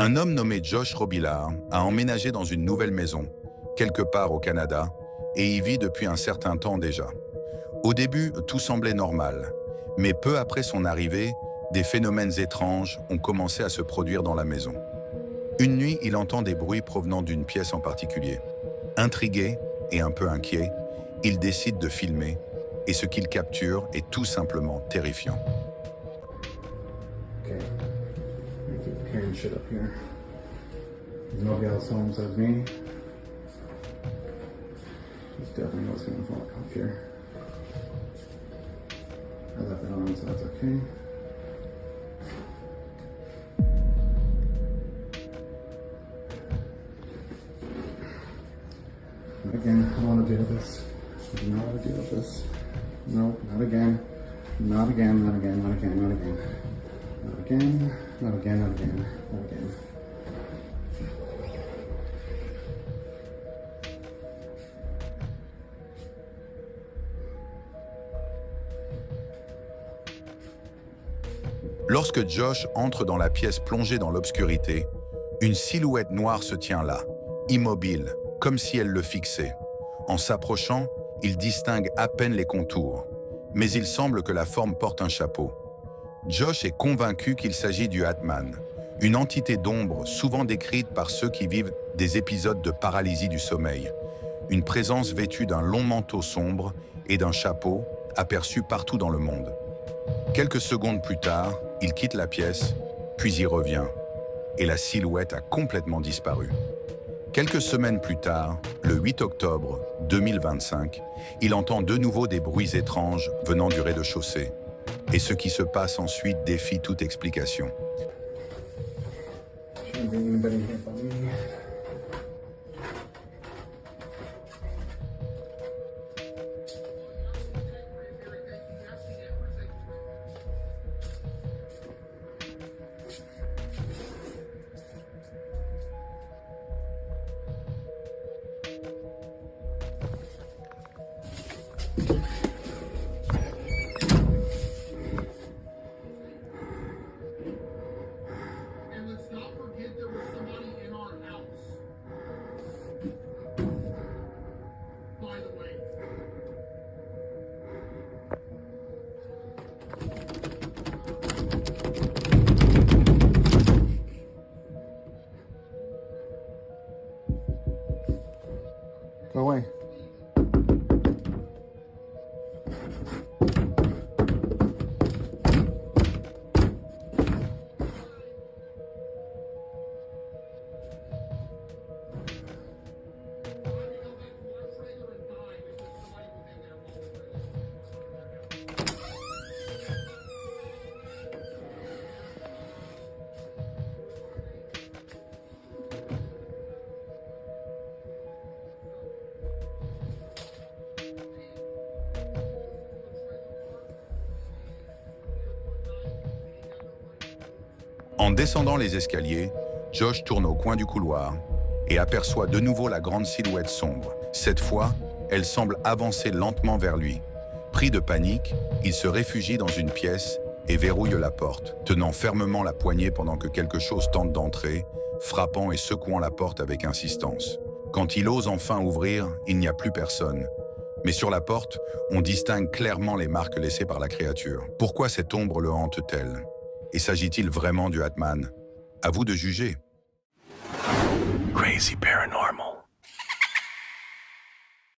Un homme nommé Josh Robillard a emménagé dans une nouvelle maison, quelque part au Canada, et y vit depuis un certain temps déjà. Au début, tout semblait normal, mais peu après son arrivée, des phénomènes étranges ont commencé à se produire dans la maison. Une nuit, il entend des bruits provenant d'une pièce en particulier. Intrigué et un peu inquiet, il décide de filmer, et ce qu'il capture est tout simplement terrifiant. Okay. I'm gonna keep carrying shit up here. There's nobody else home besides me. There's definitely what's gonna fall up here. I left it on, so that's okay. Not again. I don't want to deal with this. I do not want to deal with this. No, not again. Not again, not again, not again, not again. Not again, not again, not again, not again. Lorsque Josh entre dans la pièce plongée dans l'obscurité, une silhouette noire se tient là, immobile, comme si elle le fixait. En s'approchant, il distingue à peine les contours, mais il semble que la forme porte un chapeau. Josh est convaincu qu'il s'agit du Atman, une entité d'ombre souvent décrite par ceux qui vivent des épisodes de paralysie du sommeil. Une présence vêtue d'un long manteau sombre et d'un chapeau aperçu partout dans le monde. Quelques secondes plus tard, il quitte la pièce, puis y revient, et la silhouette a complètement disparu. Quelques semaines plus tard, le 8 octobre 2025, il entend de nouveau des bruits étranges venant du rez-de-chaussée. Et ce qui se passe ensuite défie toute explication. Shouldn't be anybody here but me. And let's not forget there was somebody in our house. By the way. Go away. En descendant les escaliers, Josh tourne au coin du couloir et aperçoit de nouveau la grande silhouette sombre. Cette fois, elle semble avancer lentement vers lui. Pris de panique, il se réfugie dans une pièce et verrouille la porte, tenant fermement la poignée pendant que quelque chose tente d'entrer, frappant et secouant la porte avec insistance. Quand il ose enfin ouvrir, il n'y a plus personne. Mais sur la porte, on distingue clairement les marques laissées par la créature. Pourquoi cette ombre le hante-t-elle? Et s'agit-il vraiment du Atman? À vous de juger. Crazy Paranormal.